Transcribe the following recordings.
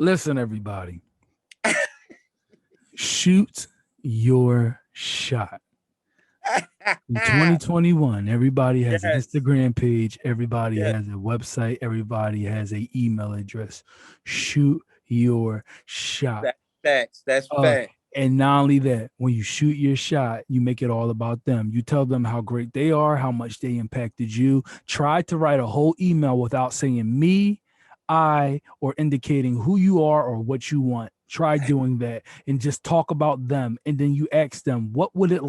Listen, everybody, shoot your shot. In 2021, everybody has an Yes, Instagram page, everybody yes, has a website, everybody has a email address. Shoot your shot. that, that's Uh, fact. and not only that, when you shoot your shot, you make it all about them. You tell them how great they are, how much they impacted you. Try to write a whole email without saying me, I, or indicating who you are or what you want. Try doing that and just talk about them. And then you ask them, what would it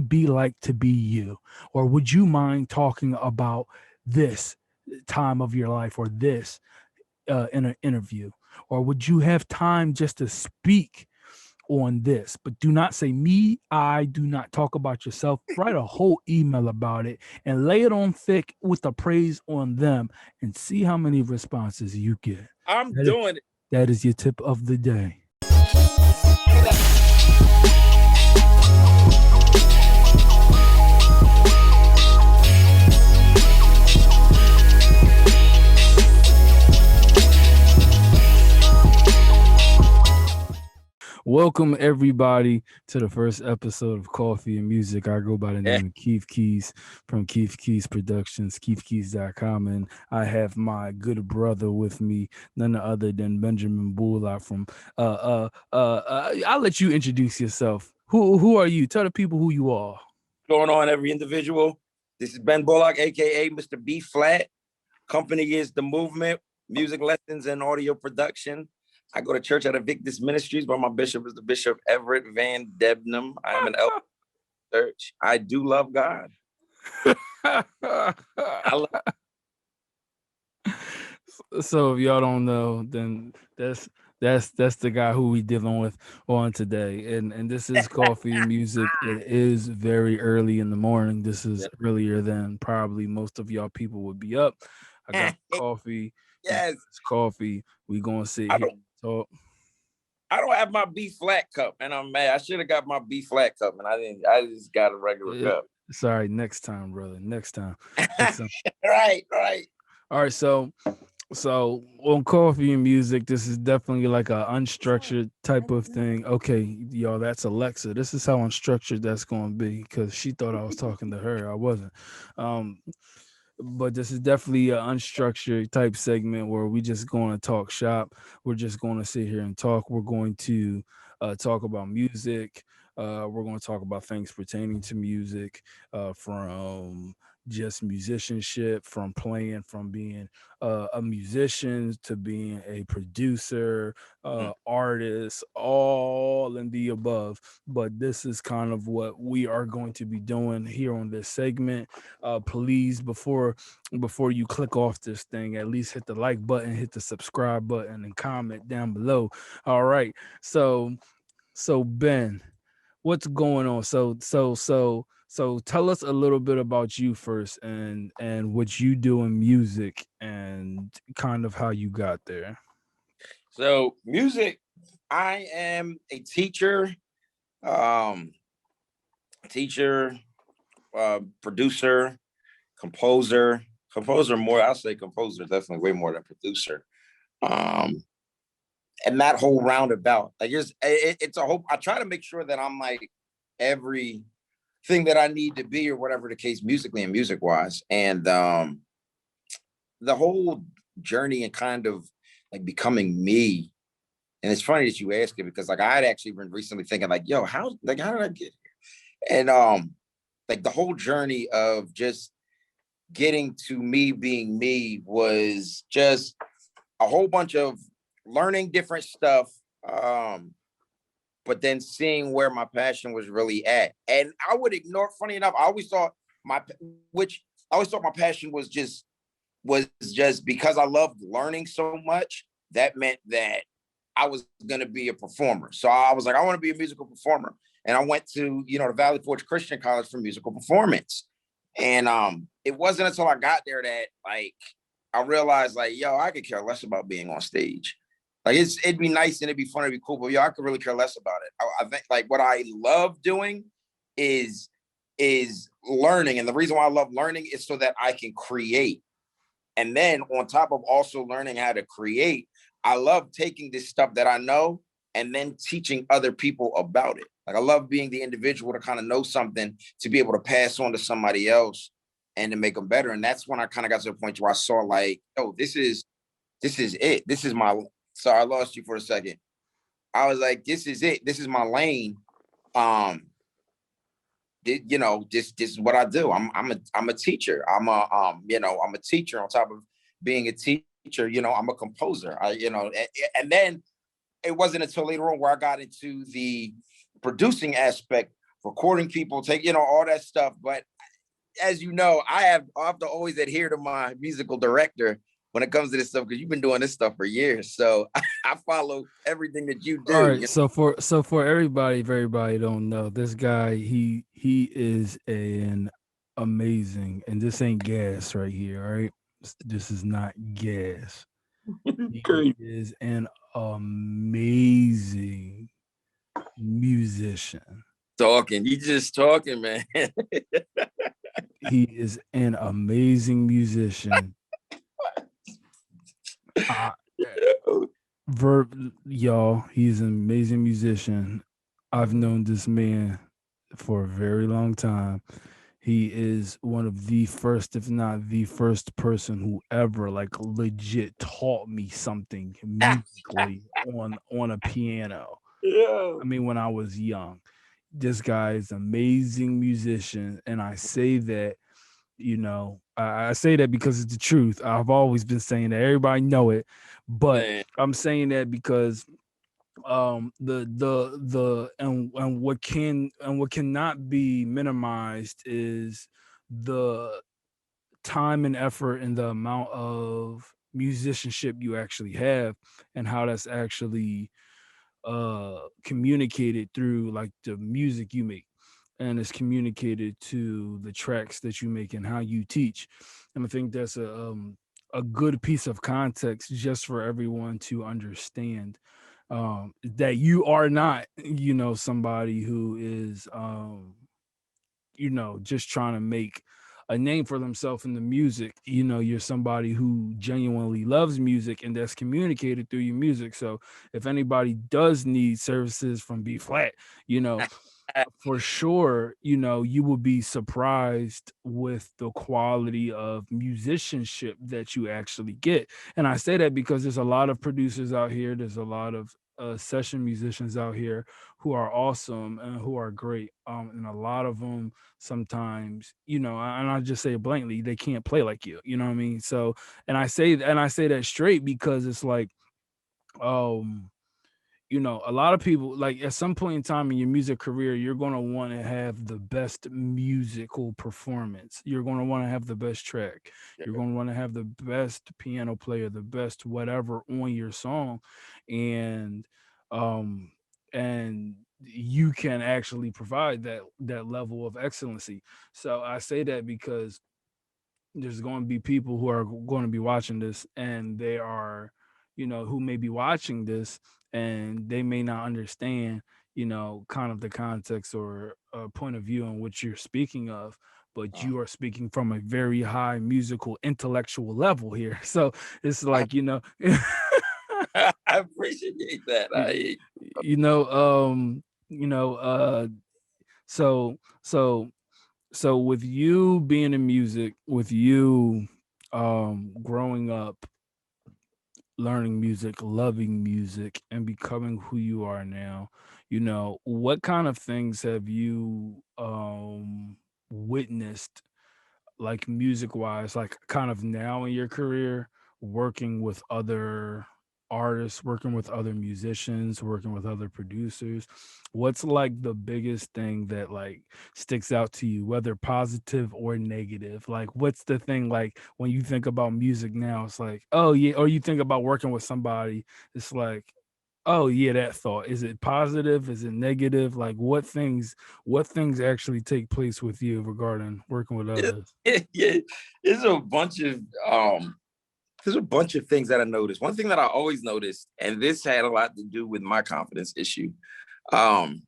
be like to be you? Or would you mind talking about this time of your life or this in an interview? Or would you have time just to speak on this? But do not say me, I, do not talk about yourself. Write a whole email about it and lay it on thick with the praise on them and see how many responses you get. I'm That is, doing it. that is your tip of the day. Welcome everybody to the first episode of Coffee and Music. I go by the Yeah. name of Keyz from Keyz Productions, KeefKeys.com, and I have my good brother with me, none other than Benjamin Bflat from I'll let you introduce yourself. Who are you? Tell the people who you are. Going on, every individual. This is Ben Bullock, aka Mr. Bflat. Company is The Movement, music lessons and audio production. I go to church at Evictus Ministries, where my bishop is the Bishop Everett Van Debnam. I am an elder church. I do love God. I love So if y'all don't know, then that's the guy who we dealing with on today. And this is Coffee and Music. It is very early in the morning. This is earlier than probably most of y'all people would be up. I got coffee. We got yes. this coffee. We gonna sit I here don't and talk. I don't have my Bflat cup, and I'm mad. I should have got my Bflat cup, and I didn't. I just got a regular cup. Sorry, next time, brother. Next time. Next time. Right. All right, so on Coffee and Music, this is definitely like a unstructured type of thing. Okay, y'all, that's Alexa. This is how unstructured that's going to be because she thought I was talking to her. I wasn't. Um, but this is definitely an unstructured type segment where we just going to talk shop. We're just going to sit here and talk. We're going to talk about music. We're going to talk about things pertaining to music, from just musicianship, from playing, from being a musician to being a producer, artist, all in the above. But this is kind of what we are going to be doing here on this segment. Please, before you click off this thing, at least hit the like button, hit the subscribe button, and comment down below. All right, so Ben, what's going on? So tell us a little bit about you first, and what you do in music, and kind of how you got there. So music. I am a teacher, um, teacher, producer, composer. Composer more. I'll say composer definitely way more than producer. Um, and that whole roundabout, like it's a whole. I try to make sure that I'm like everything that I need to be, or whatever the case, musically and music wise. And the whole journey and kind of like becoming me. And it's funny that you ask it, because like I had actually been recently thinking like, yo, how did I get here? And like the whole journey of just getting to me being me was just a whole bunch of learning different stuff, but then seeing where my passion was really at. And I would ignore, funny enough, my which I always thought my passion was just because I loved learning so much. That meant that I was going to be a performer. So I was like, I want to be a musical performer. And I went to, the Valley Forge Christian College for musical performance. And it wasn't until I got there that like I realized like, yo, I could care less about being on stage. Like it'd be nice and it'd be fun, it'd be cool, but yo, I could really care less about it. I think like what I love doing is learning. And the reason why I love learning is so that I can create. And then on top of also learning how to create, I love taking this stuff that I know and then teaching other people about it. Like I love being the individual to kind of know something to be able to pass on to somebody else and to make them better. And that's when I kind of got to the point where I saw like, oh, this is it. This is my, sorry, I lost you for a second. I was like, this is it. This is my lane. Um, you know, this is what I do. I'm a teacher. I'm a teacher on top of being a teacher. You know, I'm a composer. And then it wasn't until later on where I got into the producing aspect, recording people, all that stuff. But as you know, I have to always adhere to my musical director when it comes to this stuff because you've been doing this stuff for years. So I follow everything that you All do. right, so for everybody, if everybody don't know, this guy, he is an amazing, and this ain't gas right here, all right? This is not gas. He Great. is an amazing musician. Talking, you just talking, man. He is an amazing musician. Uh, y'all, he's an amazing musician. I've known this man for a very long time. He is one of the first, if not the first person who ever like legit taught me something musically on a piano. Yeah. I mean, when I was young. This guy is an amazing musician, and I say that, I say that because it's the truth. I've always been saying that. Everybody know it, but Man. I'm saying that because what cannot be minimized is the time and effort and the amount of musicianship you actually have, and how that's actually communicated through like the music you make, and it's communicated to the tracks that you make and how you teach. And I think that's a good piece of context just for everyone to understand, that you are not, somebody who is, just trying to make a name for themselves in the music. You're somebody who genuinely loves music, and that's communicated through your music. So if anybody does need services from Bflat, you know, for sure, you will be surprised with the quality of musicianship that you actually get. And I say that because there's a lot of producers out here, there's a lot of session musicians out here who are awesome and who are great. And a lot of them sometimes, and I just say it blankly, they can't play like you. You know what I mean? So, and I say that straight because it's like, um, a lot of people, like at some point in time in your music career, you're going to want to have the best musical performance. You're going to want to have the best track. You're going to want to have the best piano player, the best whatever on your song. And, um, and you can actually provide that level of excellency. So I say that because there's going to be people who are going to be watching this, and they are, who may be watching this, and they may not understand, kind of the context or point of view in which you're speaking of, but you are speaking from a very high musical intellectual level here. So it's like, I appreciate that. y- you know, you know, so so so with you being in music, with you growing up, learning music, loving music, and becoming who you are now, what kind of things have you witnessed, like music wise, like kind of now in your career, working with other artists, working with other musicians, working with other producers? What's like the biggest thing that like sticks out to you, whether positive or negative? Like what's the thing, like when you think about music now, it's like, oh yeah, or you think about working with somebody, it's like, oh yeah, that thought. Is it positive? Is it negative? Like what things actually take place with you regarding working with others? Yeah, there's a bunch of things that I noticed. One thing that I always noticed, and this had a lot to do with my confidence issue. Um,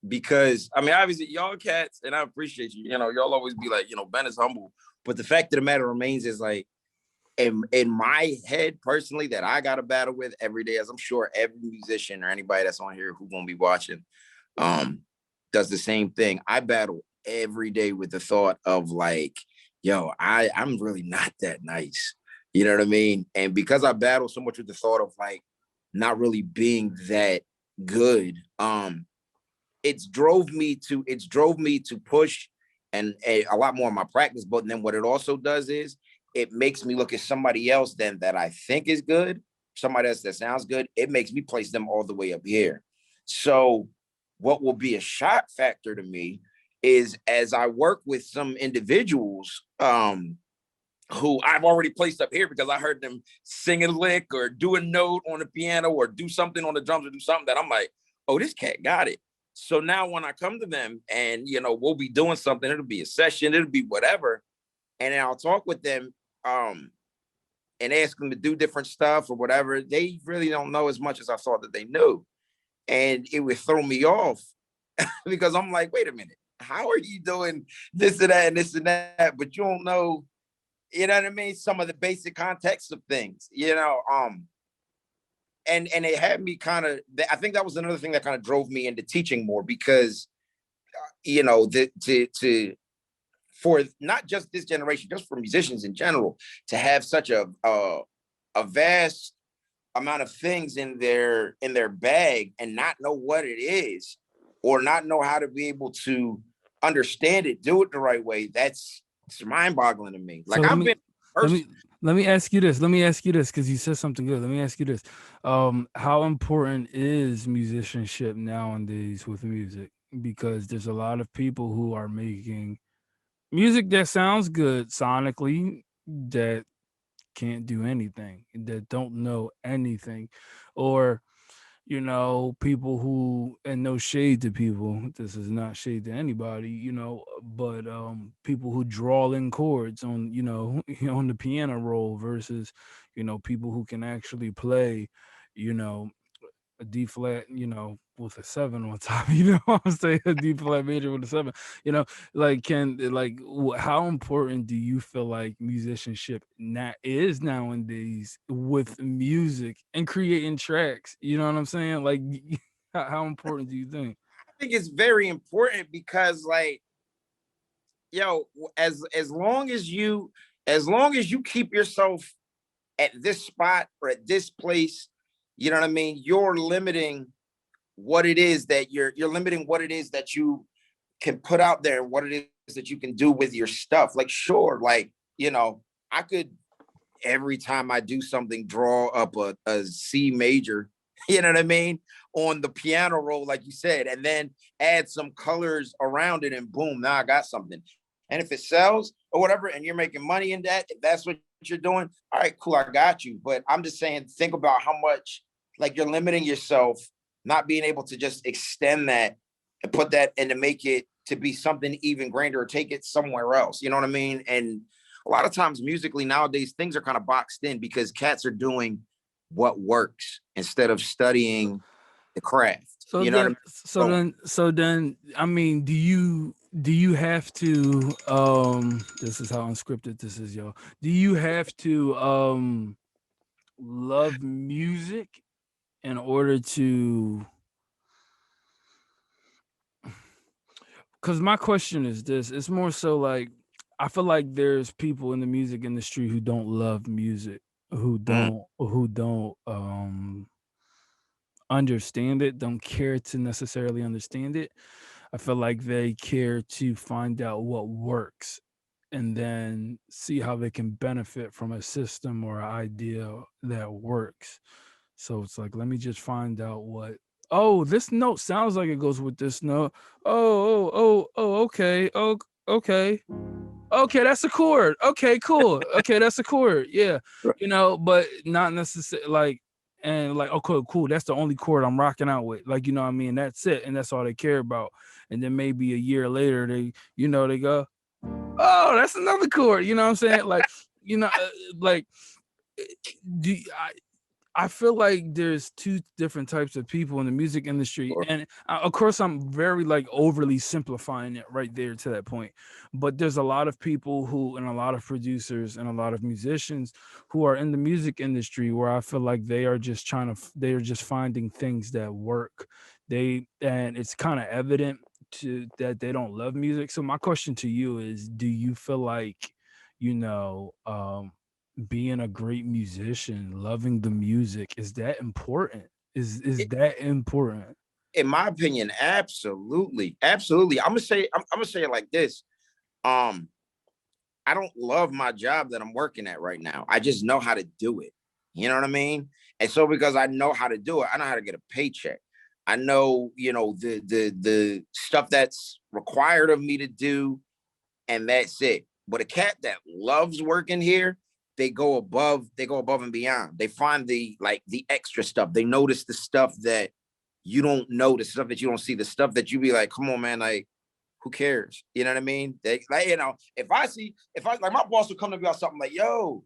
because I mean, obviously, y'all cats, and I appreciate you. Y'all always be like, Ben is humble. But the fact of the matter remains is like in my head personally that I got to battle with every day, as I'm sure every musician or anybody that's on here who's gonna be watching, um, does the same thing. I battle every day with the thought of like, yo, I'm really not that nice. You know what I mean? And because I battle so much with the thought of like not really being that good, it's drove me to push and a lot more in my practice. But then what it also does is it makes me look at somebody else then that I think is good, somebody else that sounds good. It makes me place them all the way up here. So what will be a shock factor to me is as I work with some individuals who I've already placed up here because I heard them sing a lick or do a note on the piano or do something on the drums or do something that I'm like, oh, this cat got it. So now when I come to them and, we'll be doing something, it'll be a session, it'll be whatever. And then I'll talk with them and ask them to do different stuff or whatever. They really don't know as much as I thought that they knew. And it would throw me off because I'm like, wait a minute, how are you doing this and that and this and that? But you don't know, you know what I mean? Some of the basic context of things, and it had me kind of, I think that was another thing that kind of drove me into teaching more because, for not just this generation, just for musicians in general, to have such a vast amount of things in their bag and not know what it is or not know how to be able to understand it, do it the right way. It's mind-boggling to me. So Like I've been let me ask you this. Let me ask you this because you said something good. Let me ask you this. How important is musicianship nowadays with music? Because there's a lot of people who are making music that sounds good sonically that can't do anything, that don't know anything, or people who, and no shade to people, this is not shade to anybody, but people who draw in chords on, on the piano roll versus, people who can actually play, you know, a D flat, with a seven on top, I'm saying a D flat major with a seven, like how important do you feel like musicianship is nowadays with music and creating tracks? You know what I'm saying? Like, how important do you think? I think it's very important because like, yo, as long as you keep yourself at this spot or at this place, you know what I mean? You're limiting what it is that you're limiting what it is that you can put out there and what it is that you can do with your stuff. Like, sure, like, I could every time I do something draw up a C major, you know what I mean, on the piano roll, like you said, and then add some colors around it, and boom, now I got something. And if it sells or whatever, and you're making money in that, if that's what you're doing, all right, cool, I got you. But I'm just saying, think about how much like you're limiting yourself, not being able to just extend that and put that and to make it to be something even grander or take it somewhere else. You know what I mean? And a lot of times musically nowadays, things are kind of boxed in because cats are doing what works instead of studying the craft. So You know what I then, mean? So I mean, do you have to this is how unscripted this is, y'all. Do you have to love music in order to, because my question is this, it's more so like I feel like there's people in the music industry who don't love music, mm, who don't understand it, don't care to necessarily understand it. I feel like they care to find out what works and then see how they can benefit from a system or an idea that works. So it's like, let me just find out what. Oh, this note sounds like it goes with this note. Okay. Oh, okay. Okay, that's a chord. Okay, cool. Okay, that's a chord. Yeah, but not necessarily like, and like, okay, cool. That's the only chord I'm rocking out with. Like, what I mean, that's it, and that's all they care about. And then maybe a year later, they go, oh, that's another chord. You know what I'm saying? Like, like, do I feel like there's two different types of people in the music industry, Or and of course, I'm very like overly simplifying it right there to that point. But there's a lot of people who, and a lot of producers, and a lot of musicians who are in the music industry where I feel like they are just they are just finding things that work. And it's kind of evident to that they don't love music. So my question to you is, do you feel like, you know, being a great musician, loving the music, is that important? Is it, that important? in my opinion, absolutely, absolutely. I'm gonna say it like this. Um, I don't love my job that I'm working at right now. I just know how to do it. You know what I mean? And so because I know how to do it, I know how to get a paycheck. I know, the stuff that's required of me to do, and that's it. But a cat that loves working here, they go above and beyond. They find the extra stuff. They notice the stuff that you don't know, the stuff that you don't see, the stuff that you be like, come on, man, like, who cares? You know what I mean? They like, if I like my boss will come to me about something like, yo,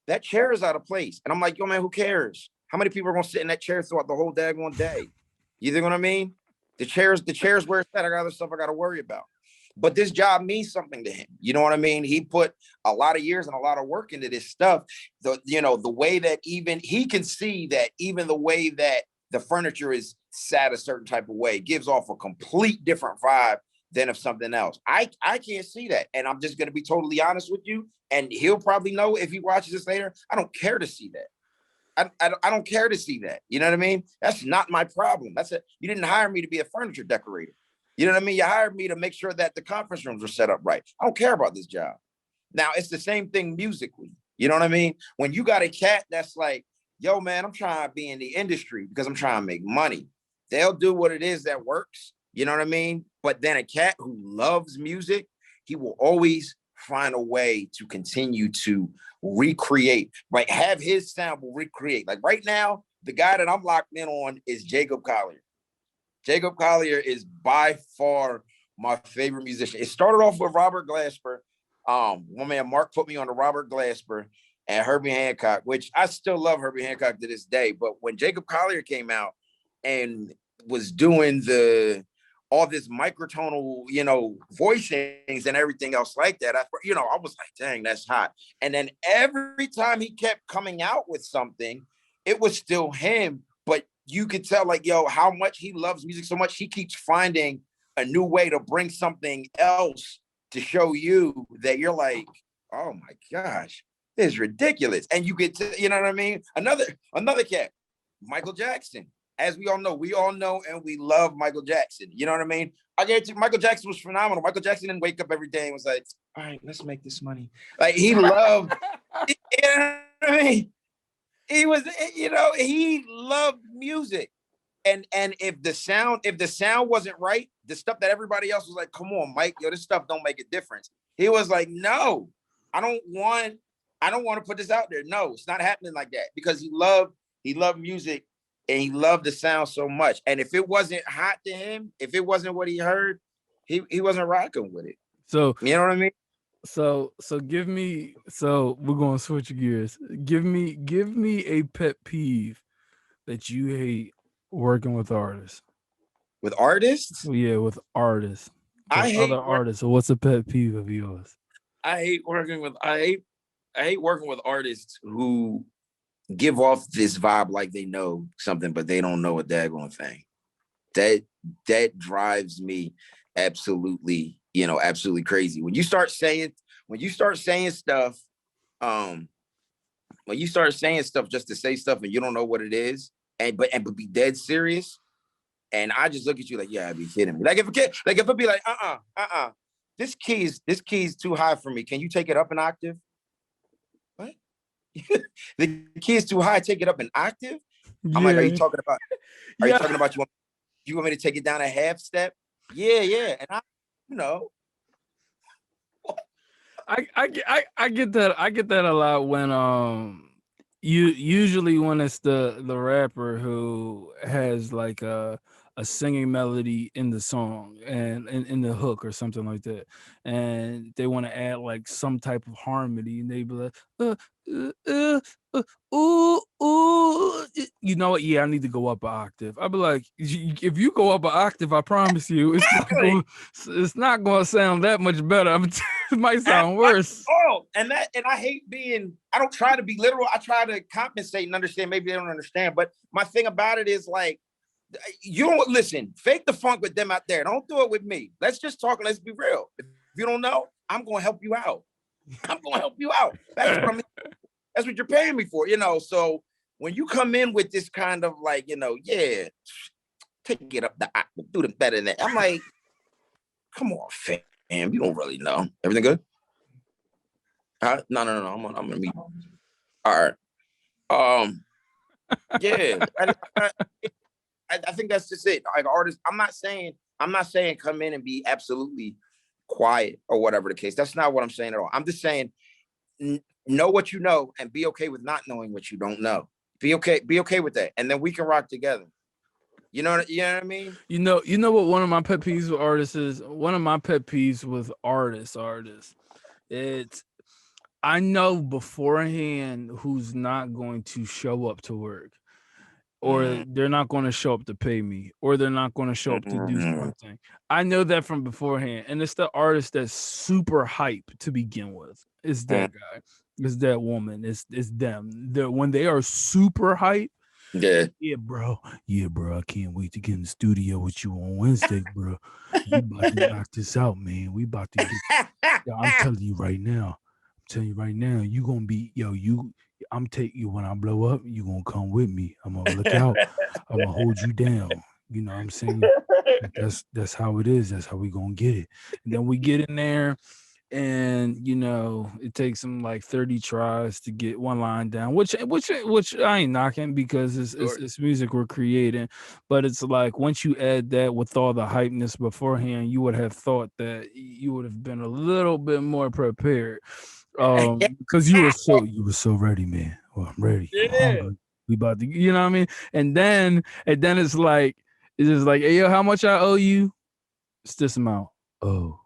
that chair is out of place. And I'm like, yo, man, who cares? How many people are gonna sit in that chair throughout the whole daggone day? You think what I mean? The chairs where it's at. I got other stuff I gotta worry about. But this job means something to him. You know what I mean? He put a lot of years and a lot of work into this stuff. The way that even he can see that even the way that the furniture is sat a certain type of way gives off a complete different vibe than of something else. I can't see that. And I'm just gonna be totally honest with you. And he'll probably know if he watches this later. I don't care to see that. I don't care to see that. You know what I mean? That's not my problem. That's it. You didn't hire me to be a furniture decorator. You know what I mean? You hired me to make sure that the conference rooms were set up right. I don't care about this job. Now it's the same thing musically. You know what I mean? When you got a cat that's like, yo, man, I'm trying to be in the industry because I'm trying to make money. They'll do what it is that works. You know what I mean? But then a cat who loves music, he will always find a way to continue to recreate, right? Have his sound will recreate. Like right now, the guy that I'm locked in on is Jacob Collier. Jacob Collier is by far my favorite musician. It started off with Robert Glasper. One man, Mark, put me on the Robert Glasper and Herbie Hancock, which I still love Herbie Hancock to this day. But when Jacob Collier came out and was doing all this microtonal, voicings and everything else like that, I was like, dang, that's hot. And then every time he kept coming out with something, it was still him, but you could tell, like, yo, how much he loves music so much, he keeps finding a new way to bring something else to show you that you're like, oh my gosh, this is ridiculous. And you get to, you know what I mean? Another cat, Michael Jackson. As we all know and we love Michael Jackson. You know what I mean? I get you. Michael Jackson was phenomenal. Michael Jackson didn't wake up every day and was like, all right, let's make this money. Like he loved, you know what I mean? He loved music. And if the sound wasn't right, the stuff that everybody else was like, come on, Mike, yo, this stuff don't make a difference. He was like, no, I don't want to put this out there. No, it's not happening like that because he loved music and he loved the sound so much. And if it wasn't hot to him, if it wasn't what he heard, he wasn't rocking with it. So You know what I mean? so give me, so we're gonna switch gears. Give me a pet peeve that you hate working with artists. With artists, Well, yeah, with artists. I Like other hate work. artists. So what's a pet peeve of yours? I hate working with artists who give off this vibe like they know something, but they don't know a daggone thing. That that drives me absolutely, absolutely crazy. When you start saying stuff, um, when you start saying stuff just to say stuff and you don't know what it is, and but be dead serious, and I just look at you like, yeah, I'd be kidding me. Like if a kid, like if it be like, this key is too high for me. Can you take it up an octave? What? The key is too high. Take it up an octave. I'm like, are you Yeah, talking about? Are you yeah. talking about you want me to take it down a half step? Yeah, yeah. And you know, I get that. I get that a lot when you usually when it's the rapper who has like a singing melody in the song and in the hook or something like that, and they want to add like some type of harmony, and they be like, uh, uh, uh, ooh, ooh, you know what? Yeah, I need to go up an octave. I'd be like, if you go up an octave, I promise you, Exactly. it's not going to sound that much better. It might At sound worse. all. And I hate being, I don't try to be literal. I try to compensate and understand. Maybe they don't understand. But my thing about it is like, you don't listen, fake the funk with them out there. Don't do it with me. Let's just talk. Let's be real. If you don't know, I'm going to help you out. I'm going to help you out. That's what that's what you're paying me for, So when you come in with this kind of like, yeah, take it up the octave, do them better than that. I'm like, come on, fam. You don't really know. Everything good? No. I'm gonna meet. All right. Yeah. I think that's just it. Like artists, I'm not saying come in and be absolutely quiet or whatever the case. That's not what I'm saying at all. I'm just saying know what you know and be okay with not knowing what you don't know. Be okay with that, and then we can rock together. You know what I mean? You know what one of my pet peeves with artists is? One of my pet peeves with artists, it's I know beforehand who's not going to show up to work, or they're not going to show up to pay me, or they're not going to show up to do something. I know that from beforehand, and it's the artist that's super hype to begin with. It's that guy, it's that woman, it's them. When they are super hype. Yeah, bro. Yeah, bro. I can't wait to get in the studio with you on Wednesday, bro. We about to knock this out, man. We about to get. Yeah, I'm telling you right now. You gonna be I'm taking you when I blow up. You gonna come with me. I'm gonna look out. I'm gonna hold you down. You know what I'm saying? That's how it is. That's how we gonna get it. And then we get in there, and it takes them like 30 tries to get one line down, which I ain't knocking, because it's music we're creating. But it's like, once you add that with all the hypeness beforehand, you would have thought that you would have been a little bit more prepared, because you were so ready, man. Well, I'm ready, I'm hungry, we about to, you know what I mean? And then it's just like, hey, yo, how much I owe you? It's this amount. Oh,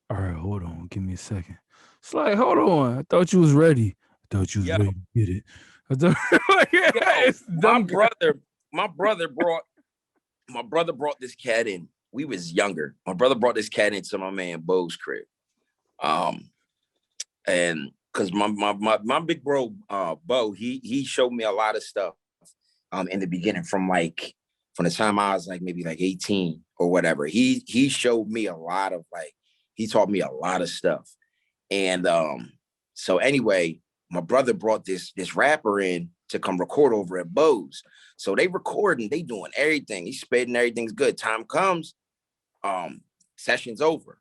all right, hold on. Give me a second. It's like, hold on. I thought you was ready. I thought you was ready to get it. I thought, it's dumb. My brother brought this cat in. We was younger. My brother brought this cat into my man Bo's crib. And because my big bro Bo, he showed me a lot of stuff in the beginning, from the time I was like maybe like 18 or whatever. He showed me a lot of he taught me a lot of stuff. And so anyway, my brother brought this rapper in to come record over at Bo's. So they recording, they doing everything. He's spitting, everything's good. Time comes, session's over.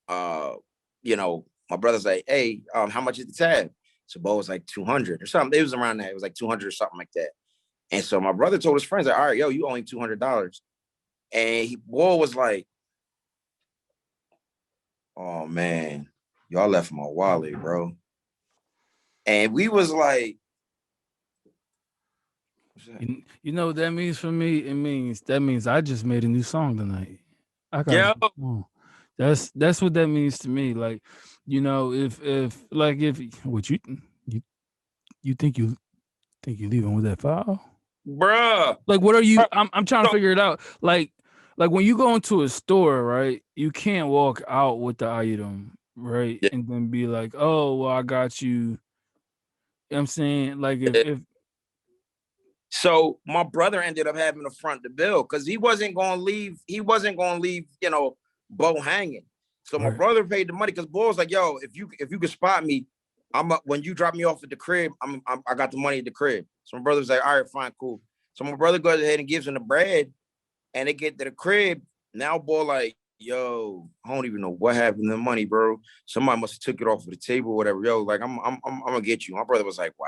My brother's like, hey, how much is the tab? So Bo was like 200 or something. It was around that. It was like 200 or something like that. And so my brother told his friends, like, all right, yo, you owe him $200. And Bo was like, oh man, y'all left my wallet, bro. And we was like, you know what that means for me? That means I just made a new song tonight. I got that's what that means to me. Like, if what you think you leaving with that file? bruh. Like, what are you? I'm trying to figure it out. Like when you go into a store, right? You can't walk out with the item, right? Yeah. And then be like, oh, well, I got you. You know what I'm saying? Like, if So my brother ended up having to front the bill because he wasn't gonna leave, Bo hanging. So my brother paid the money because Bo was like, yo, if you could spot me, when you drop me off at the crib, I got the money at the crib. So my brother was like, all right, fine, cool. So my brother goes ahead and gives him the bread, and they get to the crib. Now Bo like, yo, I don't even know what happened to the money, bro. Somebody must have took it off of the table or whatever. Yo, like, I'm gonna get you. My brother was like, wow.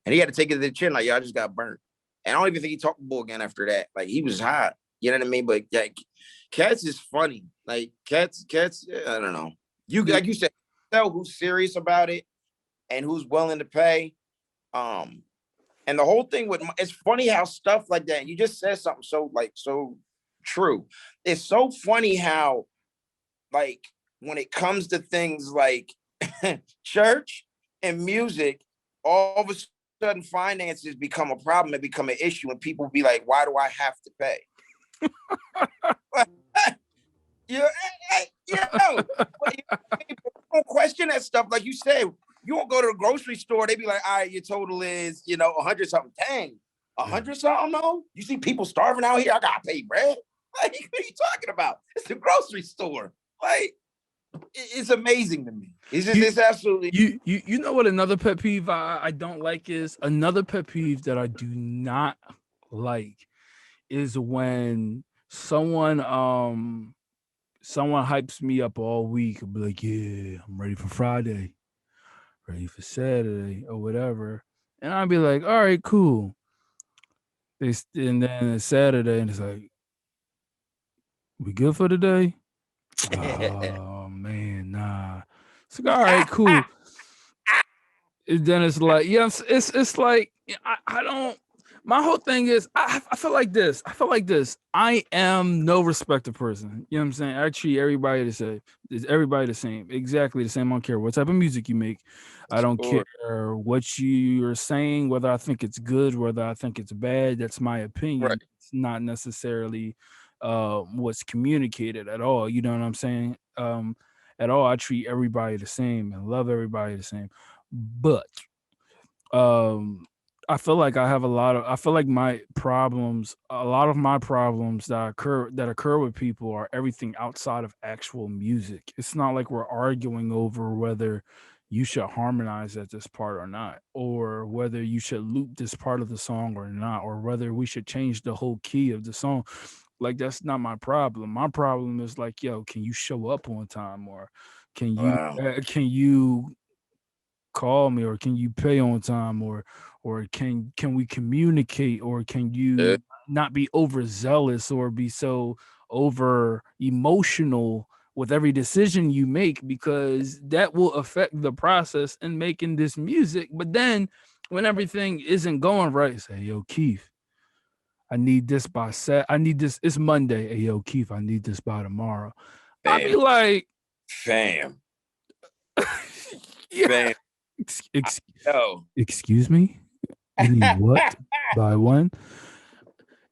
And he had to take it to the chin, like, yo, I just got burnt. And I don't even think he talked to Bo again after that. Like, he was hot. You know what I mean? But like, Cats is funny. Like, Cats, I don't know. Like you said, tell who's serious about it and who's willing to pay. And the whole thing with it's funny how stuff like that. You just said something so true. It's so funny how like when it comes to things like church and music, all of a sudden finances become a problem and become an issue, and people be like, "Why do I have to pay?" you, you know, people don't question that stuff. Like you said, you won't go to the grocery store. They be like, "All right, your total is 100 something." Dang, a hundred something? No, you see people starving out here. I gotta pay bread. Like, what are you talking about? It's the grocery store. Like, it's amazing to me. It's absolutely. You know what another pet peeve I don't like is another pet peeve that I do not like is when someone hypes me up all week and be like, yeah, I'm ready for Friday, ready for Saturday or whatever. And I'd be like, all right, cool. And then it's Saturday and it's like, we good for today? Oh man, nah. It's like, all right, cool. And then it's like, yes, it's like I don't. My whole thing is I feel like this. I feel like this. I am no respecter person. You know what I'm saying? I treat everybody the same. Is everybody the same? Exactly the same. I don't care what type of music you make. I don't care what you're saying, whether I think it's good, whether I think it's bad. That's my opinion. Right. It's not necessarily what's communicated at all. You know what I'm saying? At all. I treat everybody the same and love everybody the same. But um I feel like I feel like a lot of my problems that occur with people are everything outside of actual music. It's not like we're arguing over whether you should harmonize at this part or not, or whether you should loop this part of the song or not, or whether we should change the whole key of the song. Like, that's not my problem. My problem is like, yo, can you show up on time, or Wow. can you call me, or can you pay on time, or can we communicate, or can Uh, you not be overzealous or be so over emotional with every decision you make, because that will affect the process in making this music. But then when everything isn't going right, say, yo, Keith, I need this by I need this, it's Monday, hey, yo, Keith, I need this by tomorrow. I'd be Fam, like, fam, yeah, fam. ex- ex- No. excuse me, you need what by when?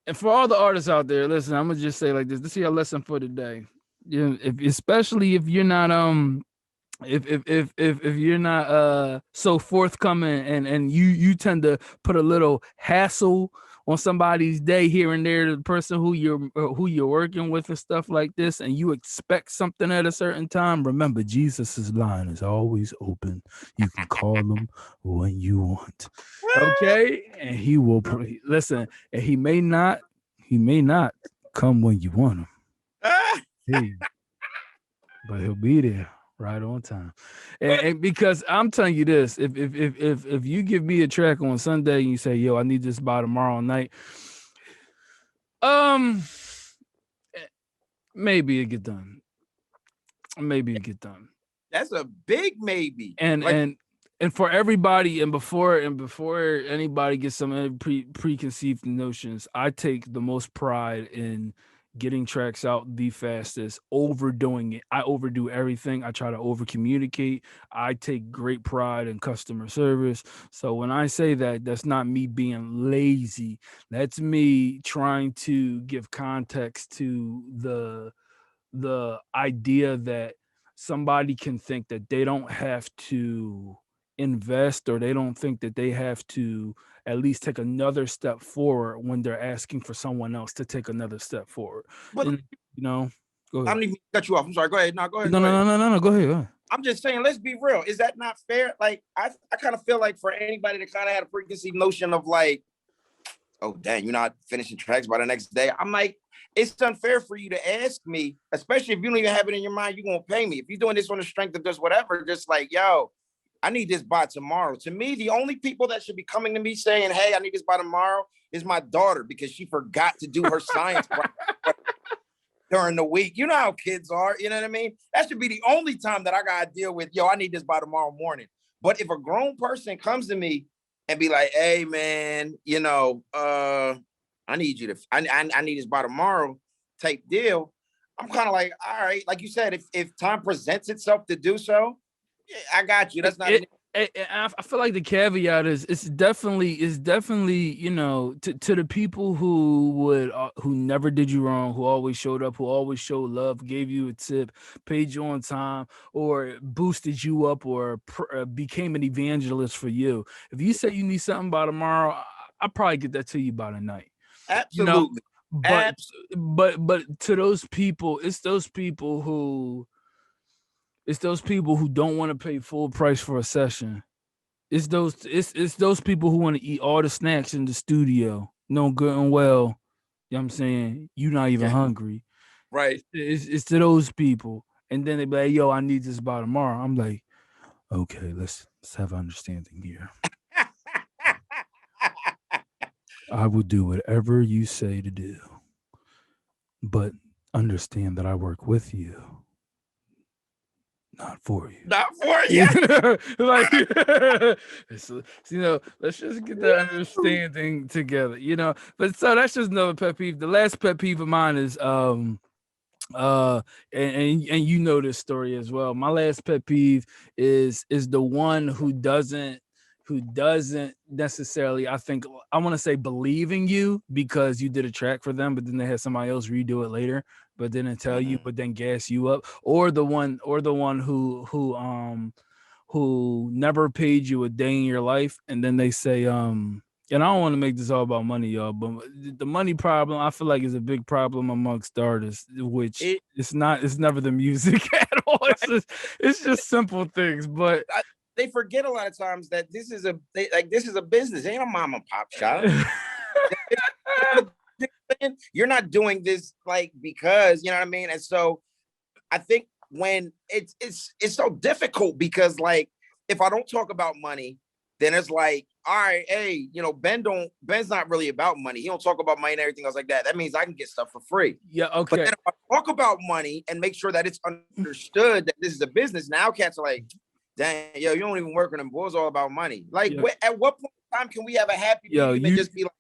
And for all the artists out there, listen, I'm gonna just say like this. This is your lesson for today. Especially if you're not if you're not so forthcoming, and you tend to put a little hassle on somebody's day here and there, the person who you're working with and stuff like this, and you expect something at a certain time, remember Jesus's line is always open. You can call him when you want. Okay, and he will listen, and he may not come when you want him. Hey, but he'll be there right on time. And because I'm telling you this, if you give me a track on Sunday and you say, yo, I need this by tomorrow night, um maybe it get done. Maybe it get done. That's a big maybe. And Like, and for everybody, and before anybody gets some preconceived notions, I take the most pride in getting tracks out the fastest, overdoing it. I overdo everything. I try to over communicate. I take great pride in customer service. So when I say that, that's not me being lazy. That's me trying to give context to the idea that somebody can think that they don't have to invest, or they don't think that they have to at least take another step forward when they're asking for someone else to take another step forward. but And go I ahead. don't even cut you off. I'm sorry. Go ahead. No, go ahead. No, Go no, ahead. no, no, no, no. Go ahead. Go ahead. I'm just saying, let's be real. Is that not fair? Like, I kind of feel like for anybody that kind of had a preconceived notion of like, oh, dang, you're not finishing tracks by the next day. I'm like, it's unfair for you to ask me, especially if you don't even have it in your mind, you're going to pay me. If you're doing this on the strength of just whatever, just like, yo, I need this by tomorrow. To me, the only people that should be coming to me saying, hey, I need this by tomorrow is my daughter, because she forgot to do her science during the week. You know how kids are, you know what I mean? That should be the only time that I got to deal with, yo, I need this by tomorrow morning. But if a grown person comes to me and be like, hey man, I need you to I need this by tomorrow type deal. I'm kind of like, all right, like you said, if time presents itself to do so, yeah, I got you. it, That's not an it I feel like the caveat is it's definitely to the people who would who never did you wrong, who always showed up, who always showed love, gave you a tip, paid you on time, or boosted you up, or became an evangelist for you. If you say you need something by tomorrow, I'll probably get that to you by the night. You know, absolutely. but Abs- but to those people, it's those people who don't want to pay full price for a session. It's those people who want to eat all the snacks in the studio, knowing good and well, you know what I'm saying, you're not even yeah, hungry. right. It's to those people. And then they be like, yo, I need this by tomorrow. I'm like, okay, let's have understanding here. I will do whatever you say to do, but understand that I work with you, not for you. Not for you. Yeah, like let's just get that understanding together. But so that's just another pet peeve. The last pet peeve of mine is and you know this story as well. My last pet peeve is the one who doesn't necessarily, I think, I want to say, believe in you because you did a track for them, but then they had somebody else redo it later, but didn't tell you, Mhm. but then gas you up, or the one who never paid you a day in your life, and then they say, and I don't want to make this all about money, y'all, but the money problem, I feel like, is a big problem amongst artists, which It, it's never the music at all. right. It's just simple things, but I, they forget a lot of times that this is a business. It ain't a mom and pop shop. You're not doing this like because you know what I mean. And so I think when it's so difficult because like if I don't talk about money, then it's like, all right, hey, Ben's not really about money. He don't talk about money and everything else like that. That means I can get stuff for free. yeah, But okay. then if I talk about money and make sure that it's understood that this is a business, now cats are like, dang, yo, you don't even work on them boys all about money. Like Yeah, at what point in time can we have a happy yo, medium and you just be like,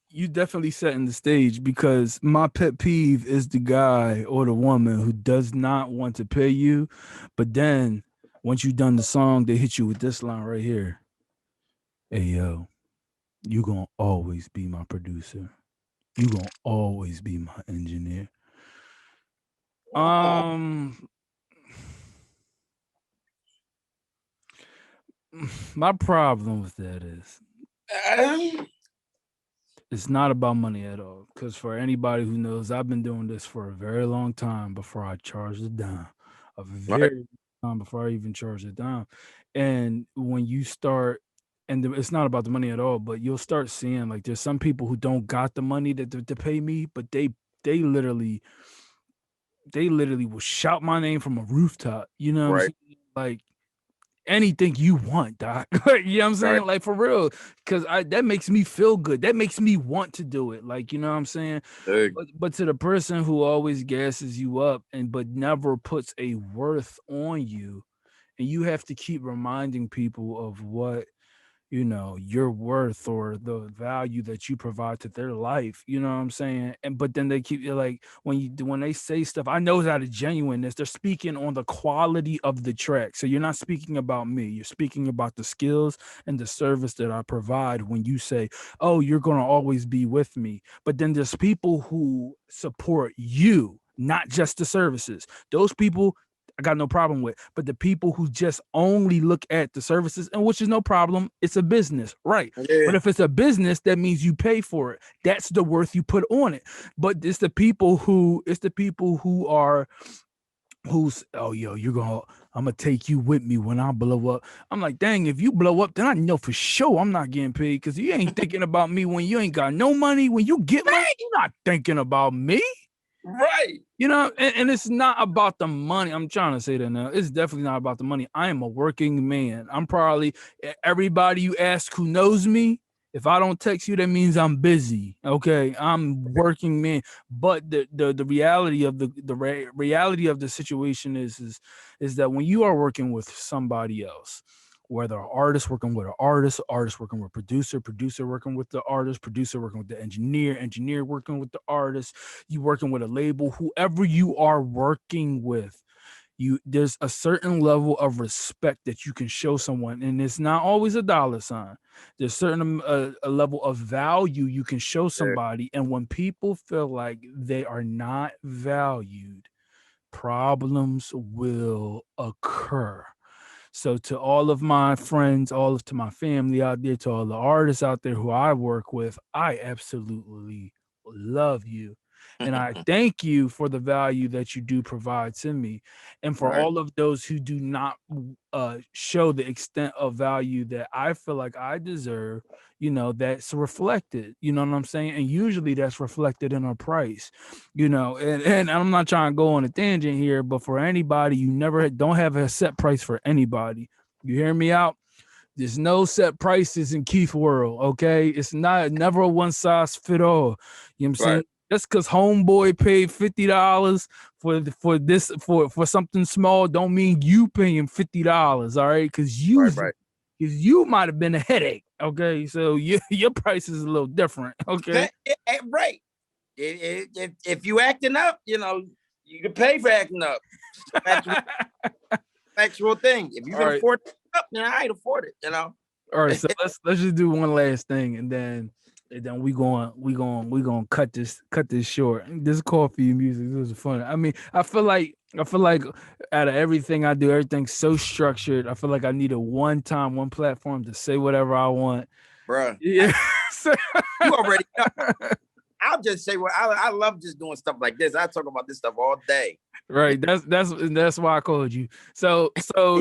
you definitely setting the stage, because my pet peeve is the guy or the woman who does not want to pay you, but then once you done the song, they hit you with this line right here. Hey yo, you gonna always be my producer. You gonna always be my engineer. Um my problem with that is uh, it's not about money at all. Because for anybody who knows, I've been doing this for a very long time before I charged it down. A right, very long time before I even charged it down. And when you start, and it's not about the money at all, but you'll start seeing, like, there's some people who don't got the money to pay me, but they literally will shout my name from a rooftop. You know what I'm right, saying? Like, anything you want, doc. Like, you know what I'm right, saying? Like, for real. Cause that makes me feel good. That makes me want to do it. Like, you know what I'm saying? dig, But to the person who always gasses you up but never puts a worth on you, and you have to keep reminding people of what your worth, or the value that you provide to their life, you know what I'm saying? And but then they keep like, when they say stuff, I know it's out of genuineness, they're speaking on the quality of the track. So you're not speaking about me, you're speaking about the skills and the service that I provide. When you say, oh, you're going to always be with me, but then there's people who support you, not just the services. Those people I got no problem with. But the people who just only look at the services, and which is no problem, it's a business, right? But yeah, if it's a business, that means you pay for it. That's the worth you put on it. But it's the people who are who's, oh yo, I'm gonna take you with me when I blow up. I'm like, dang, if you blow up, then I know for sure I'm not getting paid, because you ain't thinking about me when you ain't got no money. When you get money, you're not thinking about me. right, And it's not about the money. I'm trying to say that now. It's definitely not about the money. I am a working man. I'm probably, everybody you ask who knows me, if I don't text you, that means I'm busy. Okay, I'm working man. But the reality of the reality of the situation is that when you are working with somebody else, whether an artist working with an artist working with producer, producer working with the artist, producer working with the engineer, engineer working with the artist, you working with a label, whoever you are working with, you there's a certain level of respect that you can show someone, and it's not always a dollar sign. There's certain a level of value you can show Yeah. somebody, and when people feel like they are not valued, problems will occur. So to all of my friends, to my family out there, to all the artists out there who I work with, I absolutely love you. And I thank you for the value that you do provide to me. And for Right. all of those who do not show the extent of value that I feel like I deserve, that's reflected. You know what I'm saying? And usually that's reflected in a price, and I'm not trying to go on a tangent here, but for anybody, you never don't have a set price for anybody. You hear me out? There's no set prices in Keith world, okay? It's never a one size fit all. You know what I'm saying? Right. Just because homeboy paid $50 for something small, don't mean you paying $50, all right? Right. Right. Because you might have been a headache, okay? So your price is a little different, okay? Right. If you acting up, you can pay for acting up. Actual thing. If you All can right. afford it up, then I afford it. All right, so let's just do one last thing, and then we going cut this short. This coffee music, this was fun. I mean, I feel like out of everything I do, everything's so structured. I feel like I need a one platform to say whatever I want. Bruh. Yeah. You already know. I'll just say what I love just doing stuff like this. I talk about this stuff all day. Right. That's why I called you. So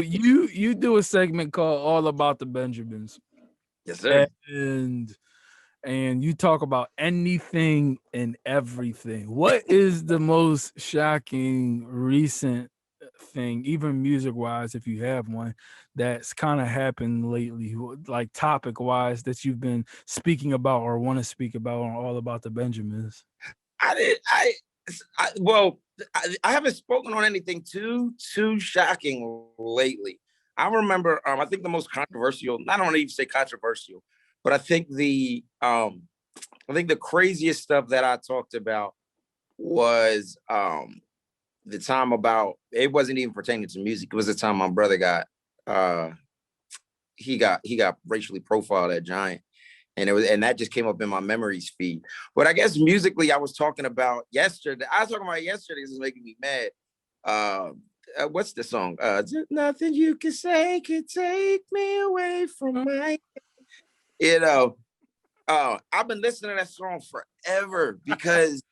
you do a segment called All About the Benjamins. Yes, sir. And you talk about anything and everything. What is the most shocking recent thing, even music wise, if you have one, that's kind of happened lately, like topic wise, that you've been speaking about or want to speak about on All About the Benjamins? I did. Well, I haven't spoken on anything too shocking lately. I remember. I think the most controversial. I don't want to even say controversial, but I think the craziest stuff that I talked about was the time about. It wasn't even pertaining to music. It was the time my brother got. Uh, he got racially profiled at Giant, and that just came up in my memories feed. But I guess musically, I was talking about yesterday. I was talking about yesterday. This is making me mad. What's the song? Nothing you can say could take me away from my. You know, I've been listening to that song forever because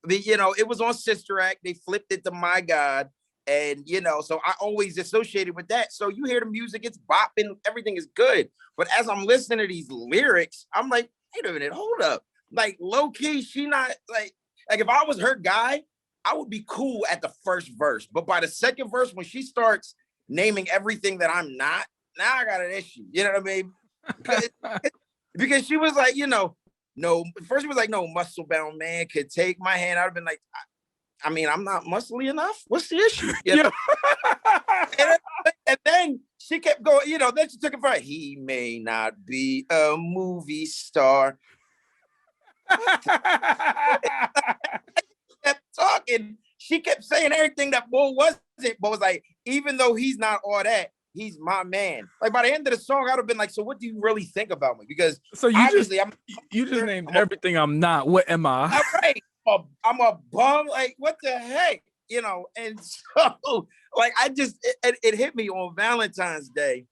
it was on Sister Act. They flipped it to My God. And so I always associated with that. So you hear the music, it's bopping, everything is good. But as I'm listening to these lyrics, I'm like, wait a minute, hold up. Like low key, she not like if I was her guy, I would be cool at the first verse. But by the second verse, when she starts naming everything that I'm not, now I got an issue. You know what I mean? Because she was like, no, first she was like, no muscle bound man could take my hand. I'd have been like, I mean, I'm not muscly enough. What's the issue? Yeah. And then she kept going, then she took it for he may not be a movie star. Kept talking. She kept saying everything that Bull wasn't, but was like, even though he's not all that, he's my man. Like by the end of the song, I'd have been like, so what do you really think about me? Because So obviously you just named everything I'm not. What am I? All right. I'm a bum. Like, what the heck? And so like it hit me on Valentine's Day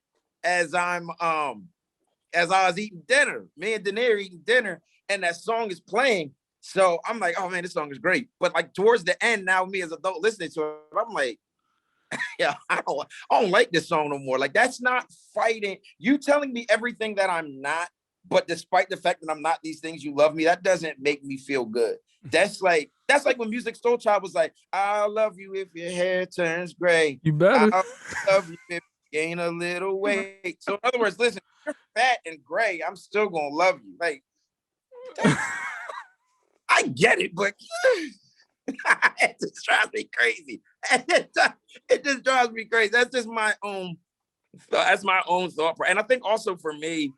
as I was eating dinner. Me and Daenerys eating dinner, and that song is playing. So I'm like, oh man, this song is great. But like towards the end, now me as an adult listening to it, I'm like, yeah, I don't like this song no more. Like, that's not fighting. You telling me everything that I'm not, but despite the fact that I'm not these things, you love me. That doesn't make me feel good. That's like when Music Soul Child was like, I'll love you if your hair turns gray. You better. I'll love you if you gain a little weight. So in other words, listen, you're fat and gray, I'm still gonna love you. Like, I get it, but it just drives me crazy. It just drives me crazy. That's just my own So that's my own thought. And I think also for me,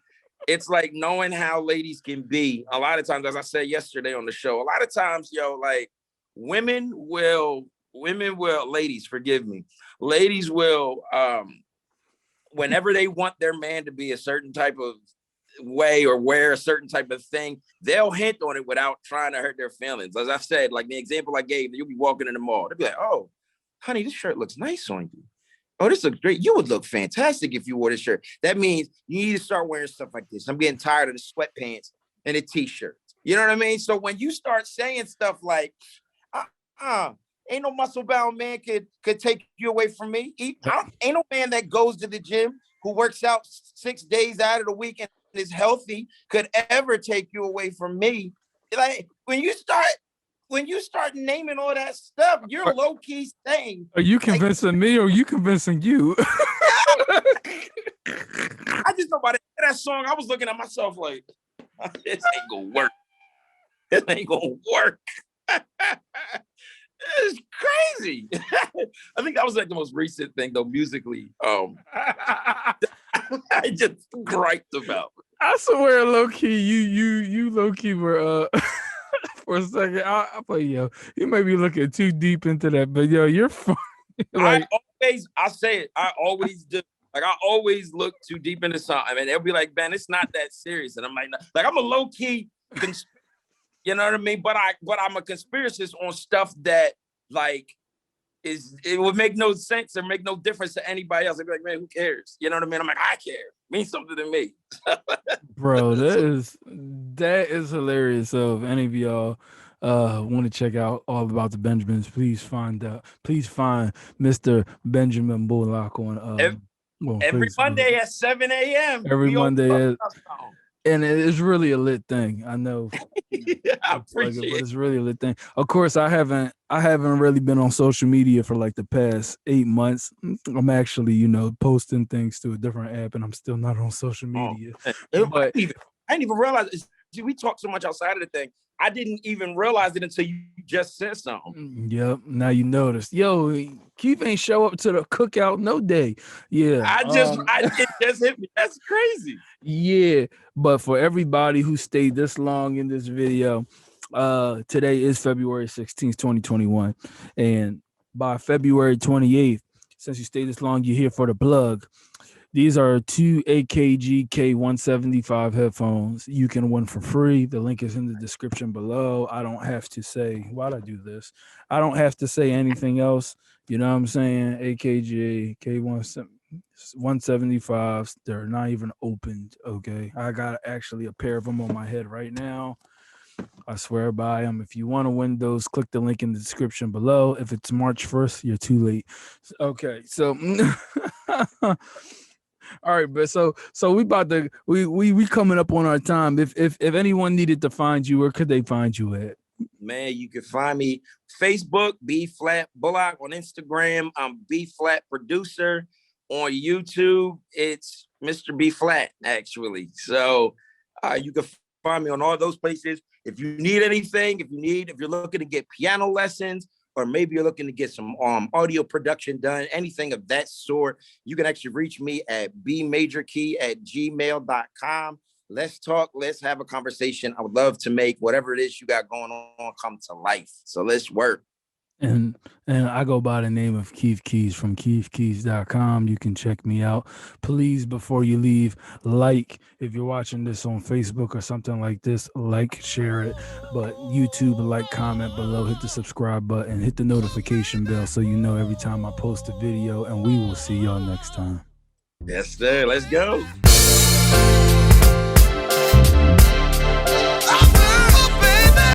it's like knowing how ladies can be. A lot of times, as I said yesterday on the show, a lot of times, like ladies, forgive me, ladies will, whenever they want their man to be a certain type of way or wear a certain type of thing, they'll hint on it without trying to hurt their feelings. As I said, like the example I gave, you'll be walking in the mall, they'll be like, "Oh, honey, this shirt looks nice on you. Oh, this looks great. You would look fantastic if you wore this shirt." That means you need to start wearing stuff like this. I'm getting tired of the sweatpants and the t-shirt. You know what I mean? So when you start saying stuff like, ain't no muscle bound man could take you away from me. Ain't no man that goes to the gym, who works out 6 days out of the week and is healthy, could ever take you away from me. Like when you start naming all that stuff, you're low key saying. Are you convincing me, or are you convincing you? I just know about that song. I was looking at myself like, this ain't gonna work. This ain't gonna work. It's crazy. I think that was like the most recent thing though, musically. I just griped about. I swear, low key, you low key were for a second. I thought, yo, you may be looking too deep into that, but yo, you're funny. Like, I say it. I always do. Like I always look too deep into something, and they'll be like, "Man, it's not that serious." And I'm like I'm a low key, you know what I mean? But I'm a conspiracist on stuff that like it would make no sense or make no difference to anybody else. They'd be like, "Man, who cares?" You know what I mean? I'm like, I care. It means something to me. Bro, that is hilarious. So if any of y'all want to check out all about the Benjamins, please find Mr. Benjamin Bullock on every Facebook. Monday at 7 a.m. Every Monday and it's really a lit thing. I know. I appreciate it, but it's really a lit thing. Of course, I haven't really been on social media for like the past 8 months. I'm actually, posting things to a different app, and I'm still not on social media. But I didn't even realize. See, we talk so much outside of the thing. I didn't even realize it until you just said something. Yep. Now you noticed. Yo, Keef ain't show up to the cookout no day. Yeah. It just hit me. That's crazy. Yeah. But for everybody who stayed this long in this video, today is February 16th, 2021. And by February 28th, since you stayed this long, you're here for the plug. These are 2 AKG K175 headphones. You can win for free. The link is in the description below. I don't have to say, why'd I do this? I don't have to say anything else. You know what I'm saying? AKG K175s. They're not even opened, okay? I got actually a pair of them on my head right now. I swear by them. If you want to win those, click the link in the description below. If it's March 1st, you're too late. Okay, so... All right, but so we coming up on our time. If anyone needed to find you, where could they find you at? Man, you can find me Facebook, Bflat Bullock, on Instagram. I'm Bflat Producer. On YouTube, it's Mr. Bflat, actually. So you can find me on all those places. If you need anything, if you're looking to get piano lessons, or maybe you're looking to get some audio production done, anything of that sort, you can actually reach me at bmajorkey@gmail.com. Let's talk. Let's have a conversation. I would love to make whatever it is you got going on come to life. So let's work. And I go by the name of Keef Keyz from keefkeys.com. You can check me out. Please, before you leave, if you're watching this on Facebook or something like this, share it. But YouTube, comment below, hit the subscribe button, hit the notification bell so you know every time I post a video, and we will see y'all next time. Yes, sir. Let's go.